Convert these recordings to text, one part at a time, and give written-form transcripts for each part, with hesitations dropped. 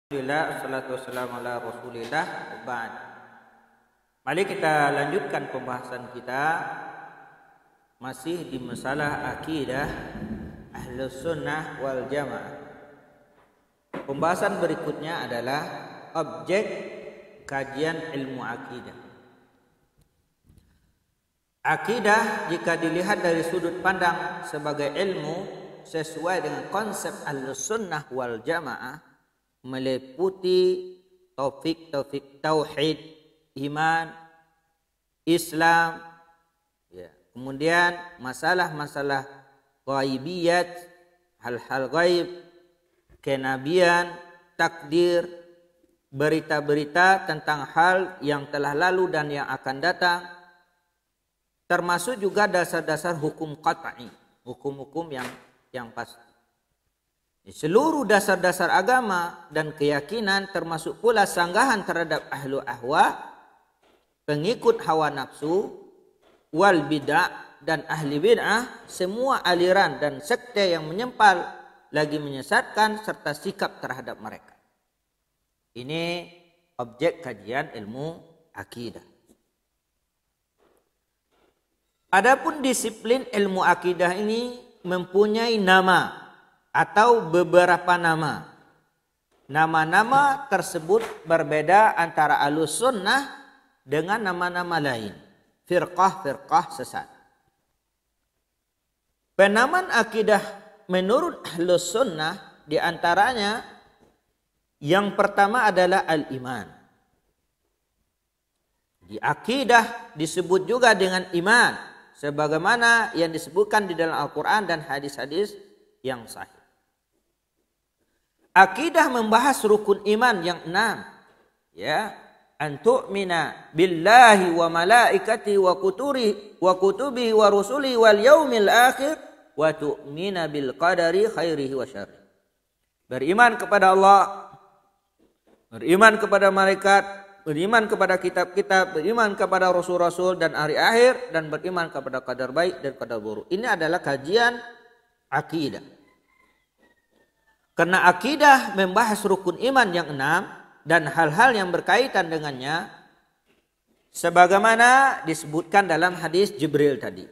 Alhamdulillah, wassalatu wassalamu ala rasulillah, ba'd. Mari kita lanjutkan pembahasan kita masih di masalah akidah Ahlus Sunnah wal Jamaah. Pembahasan berikutnya adalah objek kajian ilmu akidah. Akidah jika dilihat dari sudut pandang sebagai ilmu sesuai dengan konsep Ahlus Sunnah wal Jamaah, meliputi taufik tauhid, iman, Islam, ya. Kemudian masalah-masalah ghaibiyat, hal-hal gaib, kenabian, takdir, berita-berita tentang hal yang telah lalu dan yang akan datang, termasuk juga dasar-dasar hukum qat'i, hukum-hukum yang pasti. Seluruh dasar-dasar agama dan keyakinan, termasuk pula sanggahan terhadap ahlu ahwa, pengikut hawa nafsu, wal bid'ah dan ahli bid'ah, semua aliran dan sekte yang menyempal lagi menyesatkan serta sikap terhadap mereka. Ini objek kajian ilmu akidah. Adapun disiplin ilmu akidah ini mempunyai nama atau beberapa nama. Nama-nama tersebut berbeda antara Ahlus Sunnah dengan nama-nama lain, firqah-firqah sesat. Penamaan akidah menurut Ahlus Sunnah diantaranya yang pertama adalah al-iman. Di akidah disebut juga dengan iman, sebagaimana yang disebutkan di dalam Al-Quran dan hadis-hadis yang sahih. Akidah membahas rukun iman yang 6, ya, an tu'mina billahi wa malaikati wa kutubihi wa rusuli wal yaumil akhir wa tu'mina bil qadari khairihi wa syarrihi. Beriman kepada Allah, beriman kepada malaikat, beriman kepada kitab-kitab, beriman kepada rasul-rasul dan hari akhir, dan beriman kepada qadar baik dan qadar buruk. Ini adalah kajian akidah. Karena akidah membahas rukun iman yang 6 dan hal-hal yang berkaitan dengannya, sebagaimana disebutkan dalam hadis Jibril tadi.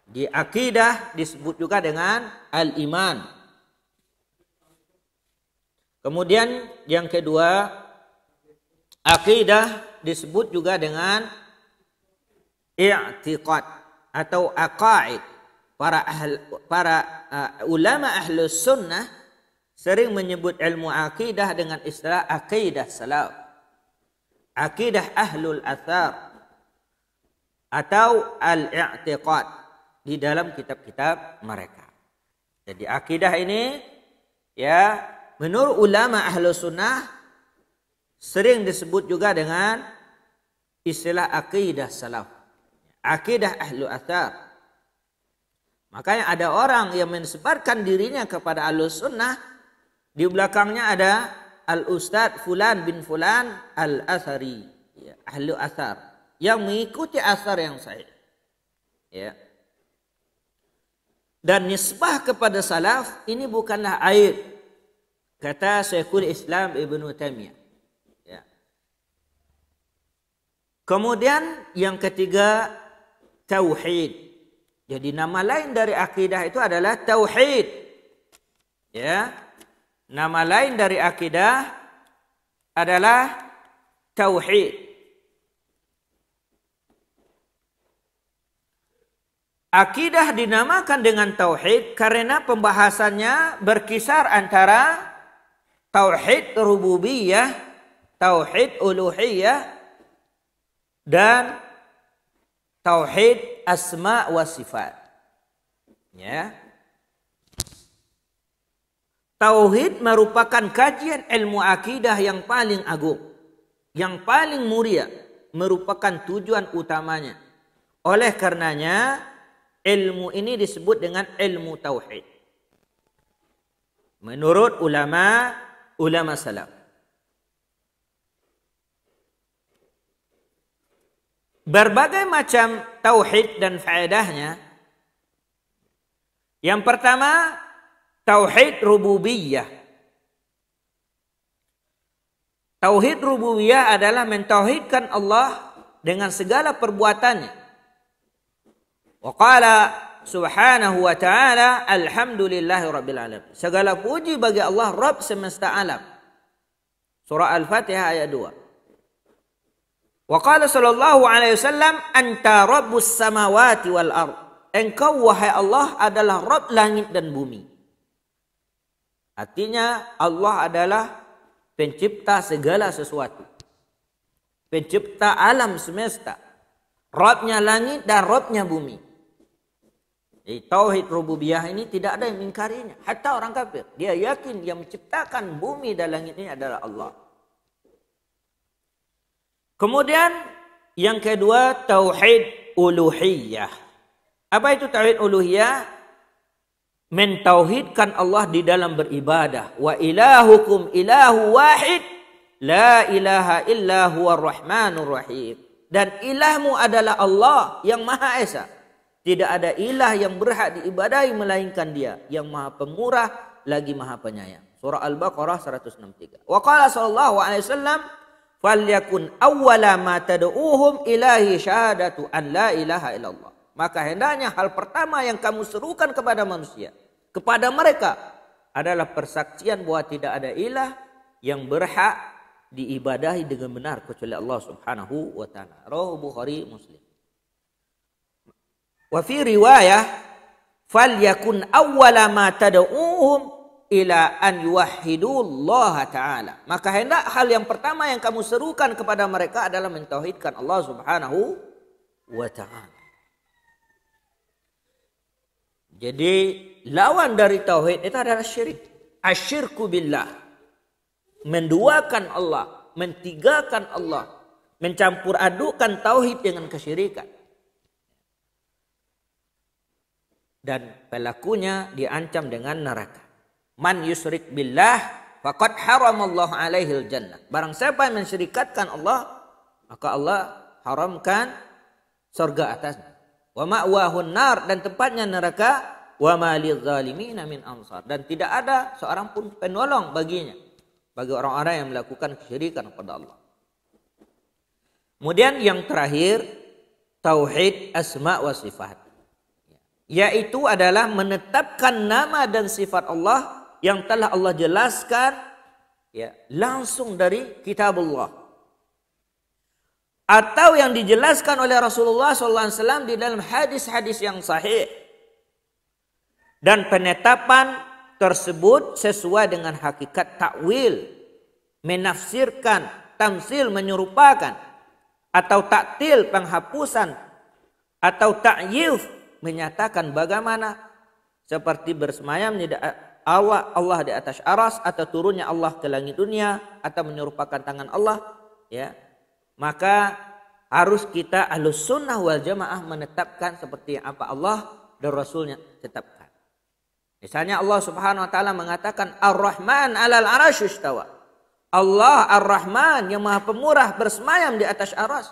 Di akidah disebut juga dengan al-iman. Kemudian yang kedua, akidah disebut juga dengan i'tiqad atau aqaid. Para ulama Ahlus Sunnah sering menyebut ilmu akidah dengan istilah akidah salaf, akidah ahlul athar, atau al-i'tiqad di dalam kitab-kitab mereka. Jadi akidah ini, ya, menurut ulama Ahlus Sunnah sering disebut juga dengan istilah akidah salaf, akidah ahlul athar. Makanya ada orang yang mensebarkan dirinya kepada Ahlus Sunnah, di belakangnya ada Al-Ustadz Fulan bin Fulan Al-Athari, ya, ahlu athar, yang mengikuti athar yang sahih, ya. Dan nisbah kepada salaf ini bukanlah aib, kata Syekhul Islam Ibnu Taimiyah, ya. Kemudian yang ketiga, tauhid. Jadi nama lain dari akidah itu adalah tauhid. Ya. Nama lain dari akidah adalah tauhid. Akidah dinamakan dengan tauhid karena pembahasannya berkisar antara tauhid rububiyah, tauhid uluhiyah, dan tauhid asma wa sifat. Ya. Tauhid merupakan kajian ilmu akidah yang paling agung, yang paling mulia, merupakan tujuan utamanya. Oleh karenanya ilmu ini disebut dengan ilmu tauhid menurut ulama salaf. Berbagai macam tauhid dan faedahnya. Yang pertama, tauhid rububiyah. Tauhid rububiyah adalah mentauhidkan Allah dengan segala perbuatannya. Wa qala subhanahu wa ta'ala alhamdulillahi rabbil alamin. Segala puji bagi Allah Rabb semesta alam. Surah Al-Fatihah ayat 2. Wa qala sallallahu alaihi wasallam anta rabbus samawati wal ard. Engkau wahai Allah adalah Rabb langit dan bumi. Artinya Allah adalah pencipta segala sesuatu. Pencipta alam semesta. Rabbnya langit dan Rabbnya bumi. Jadi tauhid rububiyah ini tidak ada yang mengingkarinya. Hatta orang kafir. Dia yakin yang menciptakan bumi dan langit ini adalah Allah. Kemudian yang kedua tauhid uluhiyah. Apa itu tauhid uluhiyah? Mentauhidkan Allah di dalam beribadah. Wa ilahukum ilahu wahid la ilaha illa huwa rahmanur rahim. Dan ilahmu adalah Allah yang Maha Esa. Tidak ada ilah yang berhak diibadahi melainkan Dia yang Maha Pemurah lagi Maha Penyayang. Surah Al-Baqarah 163. Wa qala sallallahu alaihi wasallam falyakun awwala ma tad'uuhum ilahi syahadatu an la ilaha illallah. Maka hendaknya hal pertama yang kamu serukan kepada manusia, kepada mereka adalah persaksian bahwa tidak ada ilah yang berhak diibadahi dengan benar kecuali Allah Subhanahu wa taala. Rawahu Bukhari Muslim. Wa fi riwayah falyakun awwala ma tad'uuhum ila an yuwahhidullaha ta'ala. Maka hendak hal yang pertama yang kamu serukan kepada mereka adalah mentauhidkan Allah Subhanahu wa ta'ala. Jadi lawan dari tauhid itu adalah syirik. Asyirku billah. Menduakan Allah, mentigakan Allah, mencampur adukan tauhid dengan kesyirikan. Dan pelakunya diancam dengan neraka. Man yusyrik billah faqad haramallahu alaihil jannah. Barang siapa yang mensyirikatkan Allah, maka Allah haramkan surga atasnya. Wa ma'wahun nar, dan tempatnya neraka. Wa ma lidzalimina min ansar, dan tidak ada seorang pun penolong baginya, bagi orang-orang yang melakukan kesyirikan kepada Allah. Kemudian yang terakhir tauhid asma wa sifat, yaitu adalah menetapkan nama dan sifat Allah yang telah Allah jelaskan langsung dari kitabullah, atau yang dijelaskan oleh Rasulullah SAW di dalam hadis-hadis yang sahih. Dan penetapan tersebut sesuai dengan hakikat takwil, menafsirkan, tamsil menyerupakan, atau taktil penghapusan, atau ta'yif menyatakan bagaimana seperti bersemayam Allah di atas aras, atau turunnya Allah ke langit dunia, atau menyerupakan tangan Allah, maka harus kita Ahlus Sunnah wal Jamaah menetapkan seperti apa Allah dan Rasulnya tetapkan. Misalnya Allah Subhanahu wa taala mengatakan Ar-Rahman 'alal 'arsy istawa. Allah Ar-Rahman yang Maha Pemurah bersemayam di atas aras.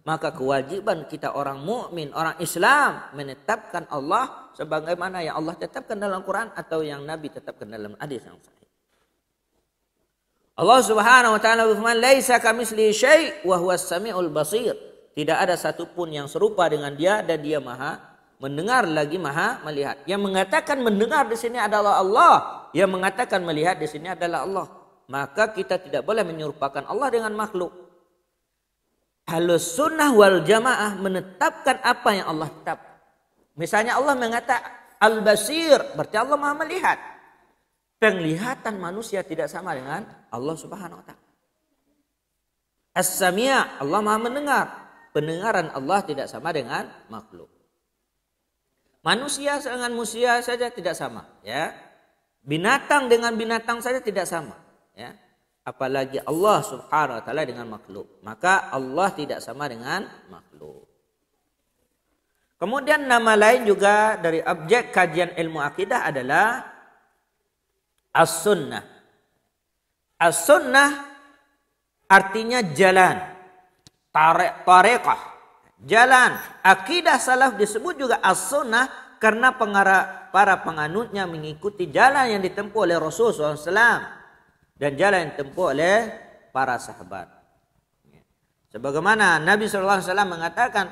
Maka kewajiban kita orang mukmin, orang Islam menetapkan Allah sebagaimana yang Allah tetapkan dalam Quran atau yang Nabi tetapkan dalam hadis yang sahih. Allah Subhanahu wa taala berfirman, "Laisa kamitslihi syai' wa huwas samiul basir." Tidak ada satupun yang serupa dengan Dia, dan Dia Maha mendengar lagi Maha melihat. Yang mengatakan mendengar di sini adalah Allah, yang mengatakan melihat di sini adalah Allah. Maka kita tidak boleh menyerupakan Allah dengan makhluk. Ahlus Sunnah wal Jamaah menetapkan apa yang Allah tetapkan. Misalnya Allah mengatakan Al-Basir, berarti Allah Maha melihat. Penglihatan manusia tidak sama dengan Allah Subhanahu wa taala. As-Sami', Allah Maha mendengar. Pendengaran Allah tidak sama dengan makhluk. Manusia dengan manusia saja tidak sama, Binatang dengan binatang saja tidak sama, Apalagi Allah Subhanahu wa taala dengan makhluk. Maka Allah tidak sama dengan makhluk. Kemudian nama lain juga dari objek kajian ilmu akidah adalah As-Sunnah. As-Sunnah artinya jalan, tariqah. Jalan. Akidah salaf disebut juga as-sunnah karena para penganutnya mengikuti jalan yang ditempuh oleh Rasulullah SAW dan jalan yang ditempuh oleh para sahabat. Sebagaimana Nabi SAW mengatakan,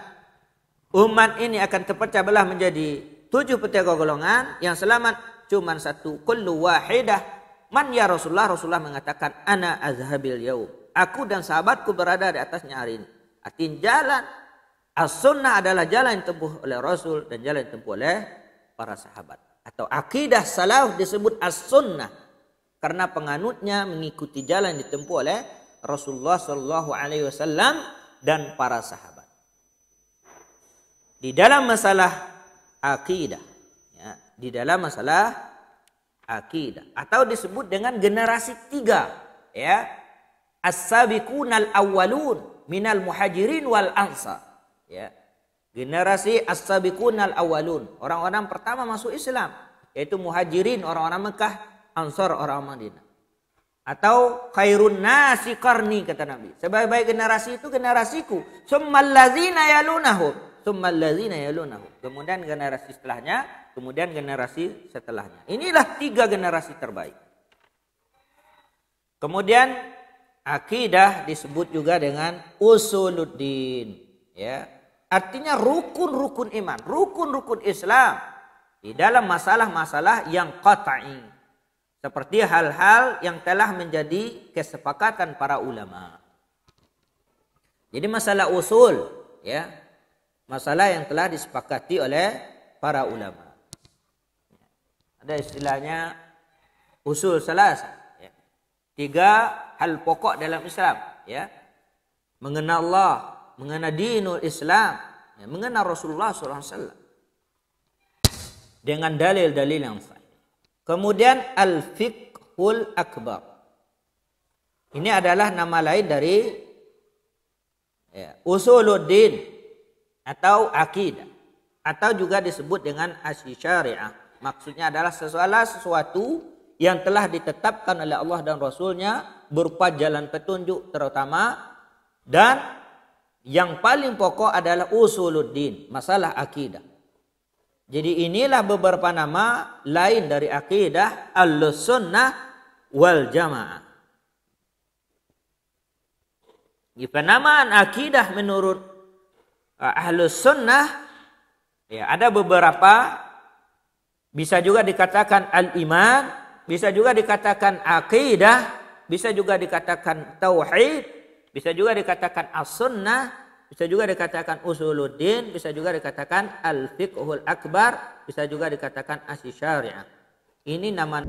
umat ini akan terpecah belah menjadi 7 golongan, yang selamat cuma satu, kullu wahidah. Man ya Rasulullah? Rasulullah mengatakan, ana azhabil yaum. Aku dan sahabatku berada di atasnya hari ini. Artinya jalan as-sunnah adalah jalan yang ditempuh oleh Rasul dan jalan yang ditempuh oleh para sahabat. Atau akidah salaf disebut as-sunnah karena penganutnya mengikuti jalan yang ditempuh oleh Rasulullah SAW dan para sahabat. Di dalam masalah akidah, ya, di dalam masalah akidah atau disebut dengan generasi 3, ya, as-sabiqunal awwalun minal muhajirin wal ansar, ya. Generasi as-sabiqunal awwalun, orang-orang pertama masuk Islam, yaitu muhajirin, orang-orang Mekah, ansar, orang Madinah. Atau khairun nasi qarni, kata Nabi, sebaik-baik generasi itu generasiku, summal ladzina yalunahum, summal ladzina yalunahum, kemudian generasi setelahnya, kemudian generasi setelahnya. Inilah 3 generasi terbaik. Kemudian akidah disebut juga dengan usuluddin, ya. Artinya rukun-rukun iman, rukun-rukun Islam di dalam masalah-masalah yang qat'i. Seperti hal-hal yang telah menjadi kesepakatan para ulama. Jadi masalah usul, ya, masalah yang telah disepakati oleh para ulama. Ada istilahnya usul salasa, ya. 3 hal pokok dalam Islam, ya. Mengenal Allah, mengenal dinul Islam, ya, mengenal Rasulullah SAW dengan dalil-dalil yang sahih. Kemudian al-fiqhul akbar. Ini adalah nama lain dari, ya, usuluddin atau akidah, atau juga disebut dengan asy-syari'ah. Maksudnya adalah sesuatu yang telah ditetapkan oleh Allah dan Rasulnya berupa jalan petunjuk terutama, dan yang paling pokok adalah usuluddin, masalah akidah. Jadi inilah beberapa nama lain dari akidah Ahlus-Sunnah wal Jamaah. Penamaan akidah menurut Ahlus-Sunnah, ya, ada beberapa, bisa juga dikatakan al-iman, bisa juga dikatakan akidah, bisa juga dikatakan tauhid, bisa juga dikatakan as-sunnah, bisa juga dikatakan usuluddin, bisa juga dikatakan al-fiqhul akbar, bisa juga dikatakan asy-syari'ah. Ini nama